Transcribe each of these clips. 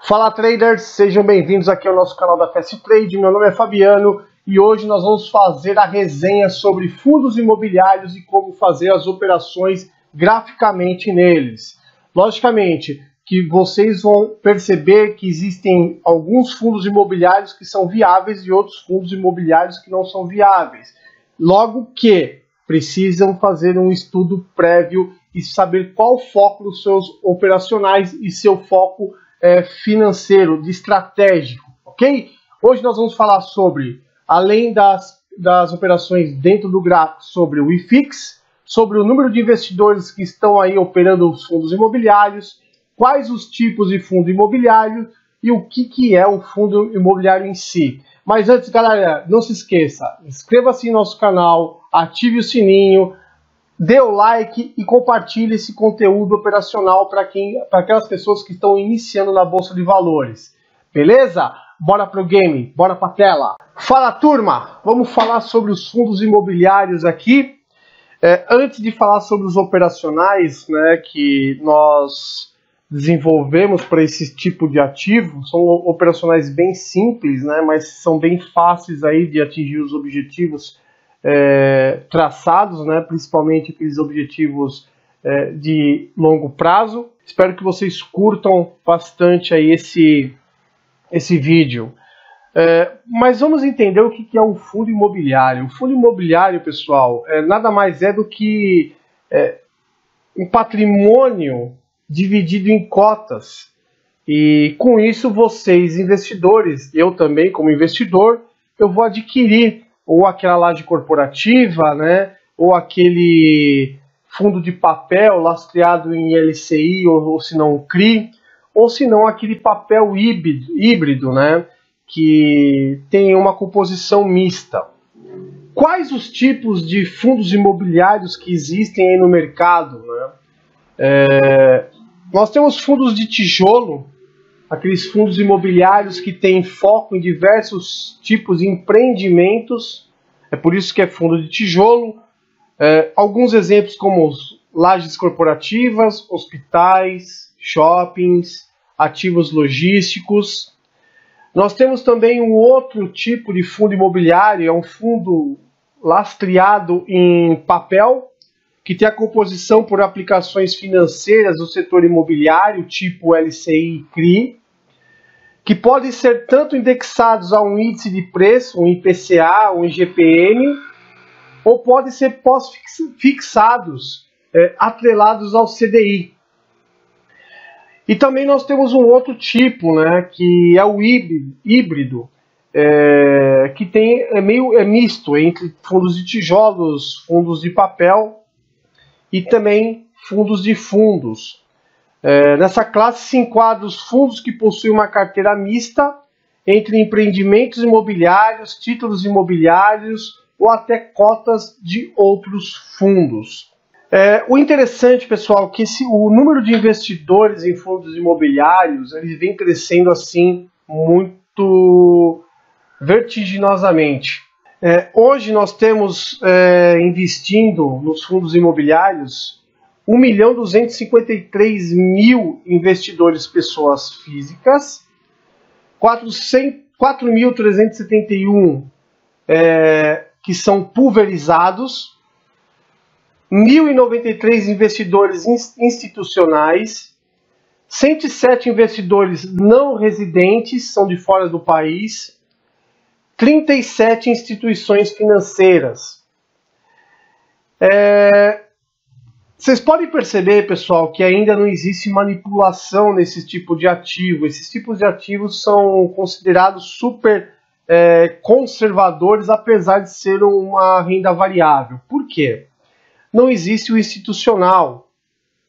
Fala traders, sejam bem-vindos aqui ao nosso canal da Fast Trade. Meu nome é Fabiano e hoje nós vamos fazer a resenha sobre fundos imobiliários e como fazer as operações graficamente neles. Logicamente que vocês vão perceber que existem alguns fundos imobiliários que são viáveis e outros fundos imobiliários que não são viáveis. Logo que precisam fazer um estudo prévio e saber qual o foco dos seus operacionais e seu foco financeiro, de estratégico, ok? Hoje nós vamos falar sobre, além das operações dentro do gráfico, sobre o IFIX, sobre o número de investidores que estão aí operando os fundos imobiliários, quais os tipos de fundo imobiliário e o que é o fundo imobiliário em si. Mas antes, galera, não se esqueça, inscreva-se no nosso canal, ative o sininho, dê o like e compartilhe esse conteúdo operacional para aquelas pessoas que estão iniciando na Bolsa de Valores. Beleza? Bora pro game, bora pra tela. Fala, turma! Vamos falar sobre os fundos imobiliários aqui. Antes de falar sobre os operacionais, né, que nós desenvolvemos para esse tipo de ativo, são operacionais bem simples, né, mas são bem fáceis aí de atingir os objetivos traçados, né, principalmente aqueles objetivos de longo prazo. Espero que vocês curtam bastante aí esse vídeo. Mas vamos entender o que é um fundo imobiliário. O fundo imobiliário, pessoal, nada mais é do que um patrimônio dividido em cotas. E com isso vocês, investidores, eu também como investidor, eu vou adquirir ou aquela laje corporativa, né, ou aquele fundo de papel lastreado em LCI ou se não CRI, ou se não aquele papel híbrido, né, que tem uma composição mista. Quais os tipos de fundos imobiliários que existem aí no mercado, né? Nós temos fundos de tijolo, aqueles fundos imobiliários que têm foco em diversos tipos de empreendimentos, é por isso que é fundo de tijolo. Alguns exemplos como lajes corporativas, hospitais, shoppings, ativos logísticos. Nós temos também um outro tipo de fundo imobiliário, é um fundo lastreado em papel, que tem a composição por aplicações financeiras do setor imobiliário, tipo LCI e CRI, que podem ser tanto indexados a um índice de preço, um IPCA, um IGPM, ou podem ser pós-fixados, atrelados ao CDI. E também nós temos um outro tipo, né, que é o híbrido, que é misto entre fundos de tijolos, fundos de papel e também fundos de fundos. Nessa classe se enquadram os fundos que possuem uma carteira mista entre empreendimentos imobiliários, títulos imobiliários ou até cotas de outros fundos. O interessante, pessoal, é que o número de investidores em fundos imobiliários ele vem crescendo assim muito vertiginosamente. Hoje nós temos investindo nos fundos imobiliários 1.253.000 investidores pessoas físicas, 4.371 que são pulverizados, 1.093 investidores institucionais, 107 investidores não residentes, são de fora do país, 37 instituições financeiras. Vocês podem perceber, pessoal, que ainda não existe manipulação nesse tipo de ativo. Esses tipos de ativos são considerados super conservadores, apesar de ser uma renda variável. Por quê? Não existe o institucional,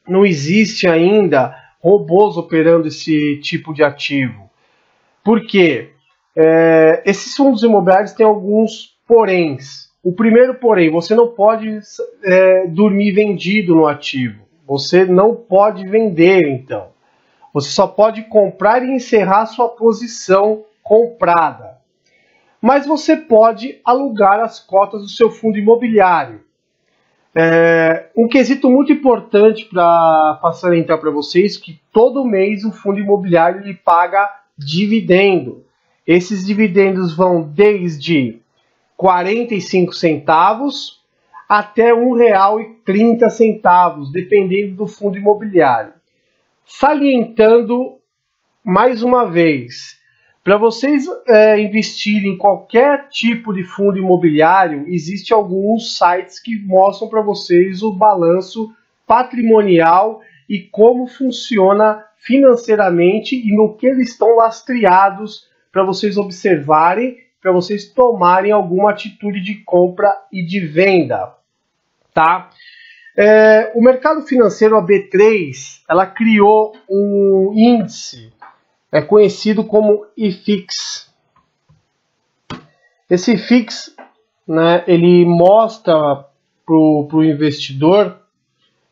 não existe ainda robôs operando esse tipo de ativo. Por quê? Esses fundos imobiliários têm alguns poréns. O primeiro porém, você não pode dormir vendido no ativo. Você não pode vender, então. Você só pode comprar e encerrar sua posição comprada. Mas você pode alugar as cotas do seu fundo imobiliário. Um quesito muito importante para salientar para vocês que todo mês o fundo imobiliário ele paga dividendo. Esses dividendos vão desde 45 centavos até R$ 1,30, dependendo do fundo imobiliário. Salientando mais uma vez, para vocês investirem em qualquer tipo de fundo imobiliário, existem alguns sites que mostram para vocês o balanço patrimonial e como funciona financeiramente e no que eles estão lastreados para vocês observarem, para vocês tomarem alguma atitude de compra e de venda, tá? O mercado financeiro, a B3, ela criou um índice conhecido como IFIX. Esse IFIX, né, ele mostra para o investidor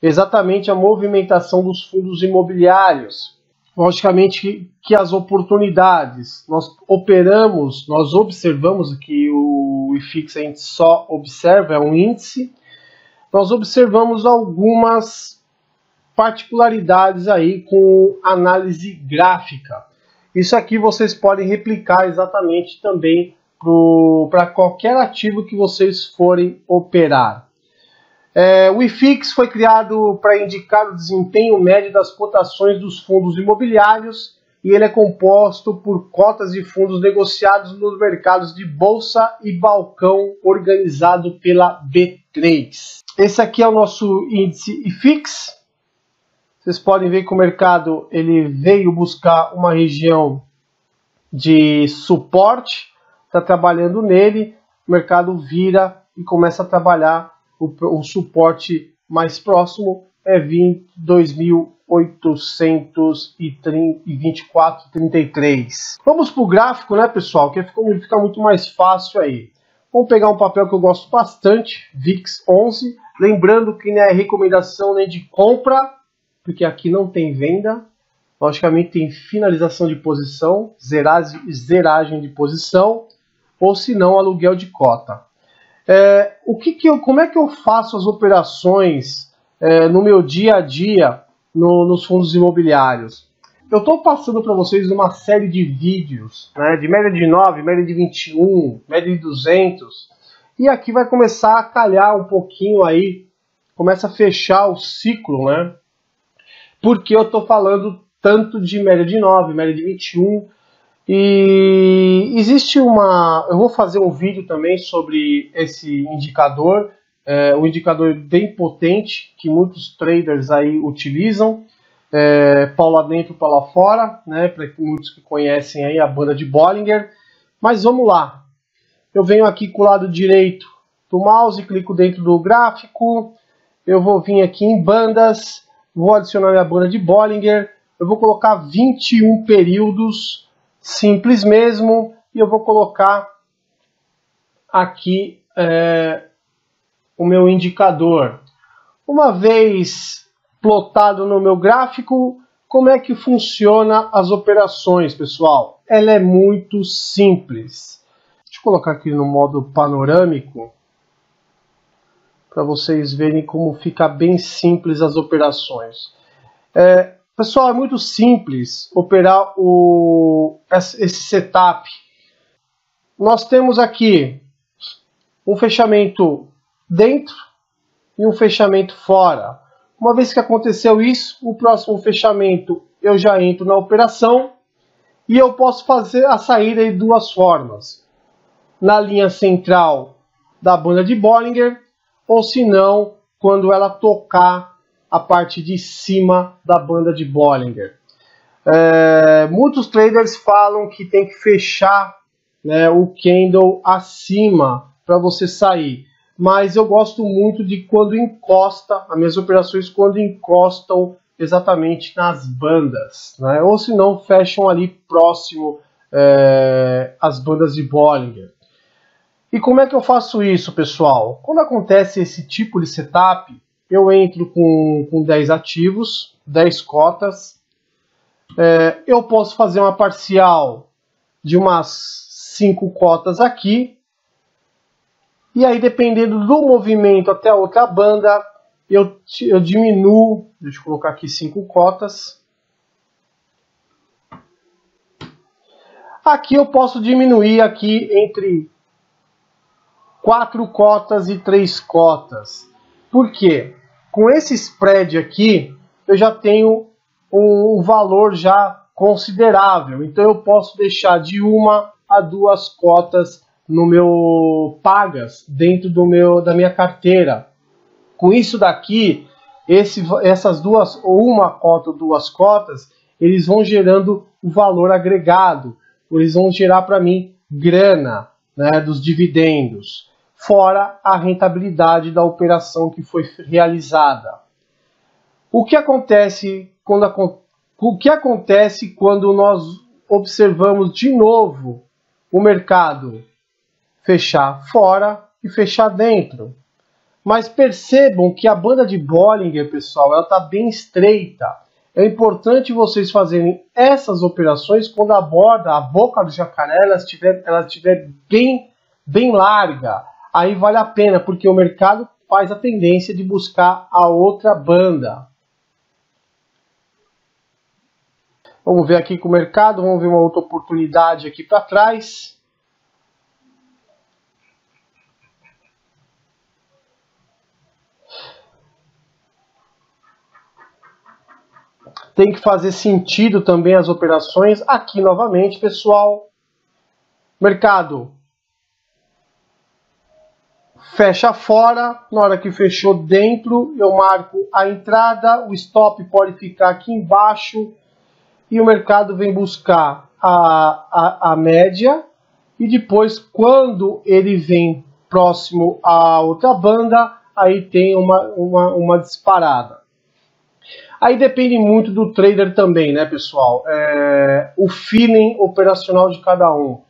exatamente a movimentação dos fundos imobiliários. Logicamente que as oportunidades, nós observamos que o IFIX a gente só observa, é um índice, nós observamos algumas particularidades aí com análise gráfica. Isso aqui vocês podem replicar exatamente também para qualquer ativo que vocês forem operar. O IFIX foi criado para indicar o desempenho médio das cotações dos fundos imobiliários e ele é composto por cotas de fundos negociados nos mercados de bolsa e balcão organizado pela B3. Esse aqui é o nosso índice IFIX. Vocês podem ver que o mercado ele veio buscar uma região de suporte, está trabalhando nele, o mercado vira e começa a trabalhar o suporte mais próximo é 2.824,33. Vamos para o gráfico, né, pessoal, que fica muito mais fácil aí. Vamos pegar um papel que eu gosto bastante, VIX11, lembrando que não é recomendação nem de compra, porque aqui não tem venda, logicamente tem finalização de posição, zeragem de posição, ou se não, aluguel de cota. Como é que eu faço as operações no meu dia a dia nos fundos imobiliários? Eu estou passando para vocês uma série de vídeos, né, de média de 9, média de 21, média de 200, e aqui vai começar a calhar um pouquinho aí, começa a fechar o ciclo, né? Porque eu estou falando tanto de média de 9, média de 21, e existe eu vou fazer um vídeo também sobre esse indicador, um indicador bem potente, que muitos traders aí utilizam, pau lá dentro, pau lá fora, né, para muitos que conhecem aí a banda de Bollinger. Mas vamos lá, eu venho aqui com o lado direito do mouse, clico dentro do gráfico, eu vou vir aqui em bandas, vou adicionar minha banda de Bollinger, eu vou colocar 21 períodos, simples mesmo, e eu vou colocar aqui o meu indicador. Uma vez plotado no meu gráfico, como é que funciona as operações, pessoal? Ela é muito simples. Deixa eu colocar aqui no modo panorâmico, para vocês verem como fica bem simples as operações. Pessoal, é muito simples operar esse setup. Nós temos aqui um fechamento dentro e um fechamento fora. Uma vez que aconteceu isso, o próximo fechamento eu já entro na operação e eu posso fazer a saída de duas formas. Na linha central da banda de Bollinger, ou se não, quando ela tocar a parte de cima da banda de Bollinger. Muitos traders falam que tem que fechar, né, o candle acima para você sair, mas eu gosto muito de quando encosta, as minhas operações quando encostam exatamente nas bandas, né, ou se não, fecham ali próximo às bandas de Bollinger. E como é que eu faço isso, pessoal? Quando acontece esse tipo de setup, eu entro com 10 ativos, 10 cotas. Eu posso fazer uma parcial de umas 5 cotas aqui. E aí, dependendo do movimento até a outra banda, eu diminuo, deixa eu colocar aqui 5 cotas. Aqui eu posso diminuir aqui entre 4 cotas e 3 cotas. Por quê? Com esse spread aqui, eu já tenho um valor já considerável. Então eu posso deixar de 1 a 2 cotas no meu pagas dentro da minha carteira. Com isso daqui, essas duas, ou 1 cota ou 2 cotas, eles vão gerando o valor agregado. Eles vão gerar para mim grana, né, dos dividendos, fora a rentabilidade da operação que foi realizada. O que acontece quando nós observamos de novo o mercado fechar fora e fechar dentro? Mas percebam que a banda de Bollinger, pessoal, ela está bem estreita. É importante vocês fazerem essas operações quando a boca do jacaré, ela estiver bem larga. Aí vale a pena, porque o mercado faz a tendência de buscar a outra banda. Vamos ver aqui com o mercado, vamos ver uma outra oportunidade aqui para trás. Tem que fazer sentido também as operações. Aqui novamente, pessoal, mercado fecha fora. Na hora que fechou dentro, eu marco a entrada. O stop pode ficar aqui embaixo. E o mercado vem buscar a média. E depois, quando ele vem próximo à outra banda, aí tem uma disparada. Aí depende muito do trader também, né, pessoal? O feeling operacional de cada um.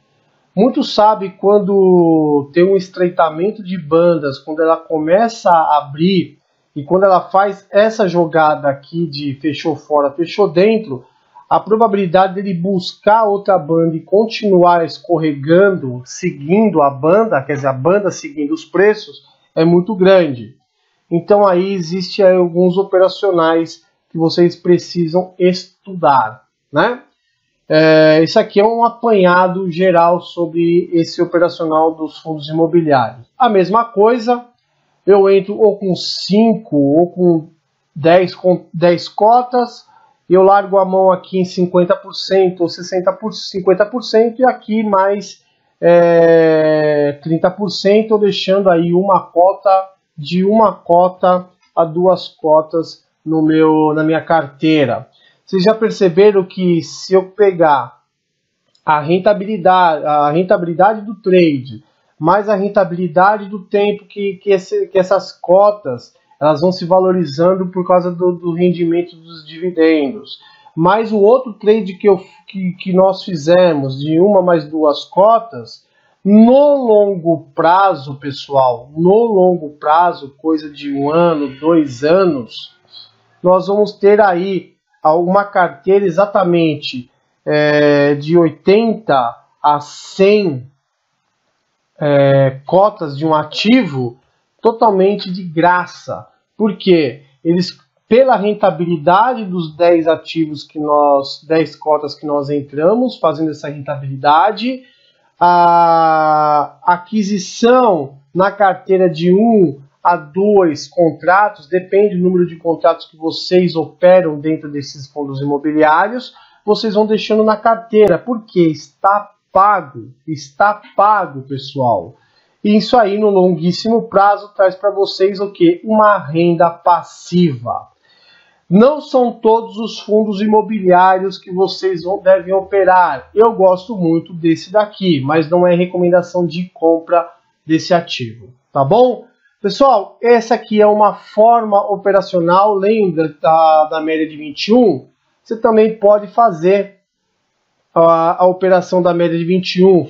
Muitos sabem quando tem um estreitamento de bandas, quando ela começa a abrir e quando ela faz essa jogada aqui de fechou fora, fechou dentro, a probabilidade dele buscar outra banda e continuar escorregando, seguindo a banda, quer dizer, a banda seguindo os preços, é muito grande. Então aí existe aí alguns operacionais que vocês precisam estudar, né? Isso aqui é um apanhado geral sobre esse operacional dos fundos imobiliários. A mesma coisa, eu entro ou com 5 ou com 10 cotas, eu largo a mão aqui em 50% ou 50% e aqui mais 30%, deixando aí de uma cota a 2 cotas na minha carteira. Vocês já perceberam que se eu pegar a rentabilidade do trade, mais a rentabilidade do tempo que essas cotas elas vão se valorizando por causa do rendimento dos dividendos, mais o outro trade que nós fizemos de 1 mais 2 cotas, no longo prazo, pessoal, no longo prazo, coisa de 1 ano, 2 anos, nós vamos ter aí uma carteira exatamente de 80 a 100 cotas de um ativo totalmente de graça. Porque pela rentabilidade dos 10 ativos 10 cotas que nós entramos, fazendo essa rentabilidade, a aquisição na carteira de 1 a 2 contratos, depende do número de contratos que vocês operam dentro desses fundos imobiliários, vocês vão deixando na carteira, porque está pago, pessoal. E isso aí, no longuíssimo prazo, traz para vocês o quê? Uma renda passiva. Não são todos os fundos imobiliários que vocês devem operar. Eu gosto muito desse daqui, mas não é recomendação de compra desse ativo, tá bom? Pessoal, essa aqui é uma forma operacional, lembra da média de 21? Você também pode fazer a operação da média de 21.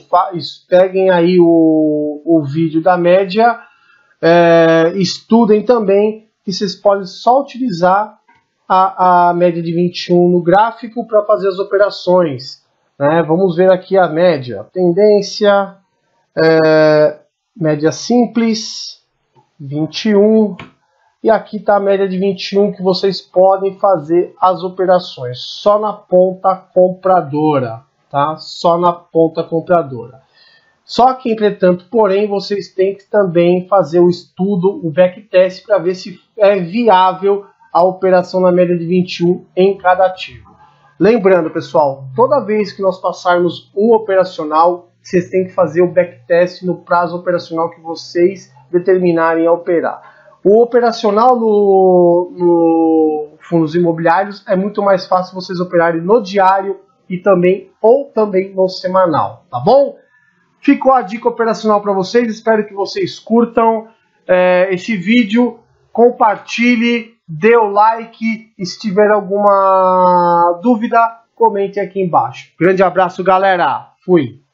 Peguem aí o vídeo da média, estudem também, que vocês podem só utilizar a média de 21 no gráfico para fazer as operações, né? Vamos ver aqui a média. Tendência, média simples, 21. E aqui está a média de 21 que vocês podem fazer as operações. Só na ponta compradora, tá? Só na ponta compradora. Só que, entretanto, porém, vocês têm que também fazer o estudo, o backtest, para ver se é viável a operação na média de 21 em cada ativo. Lembrando, pessoal, toda vez que nós passarmos um operacional, vocês têm que fazer o backtest no prazo operacional que vocês determinarem a operar. O operacional no fundos imobiliários é muito mais fácil vocês operarem no diário e também no semanal, tá bom? Ficou a dica operacional para vocês, espero que vocês curtam esse vídeo, compartilhe, dê o like e se tiver alguma dúvida, comente aqui embaixo. Grande abraço, galera. Fui!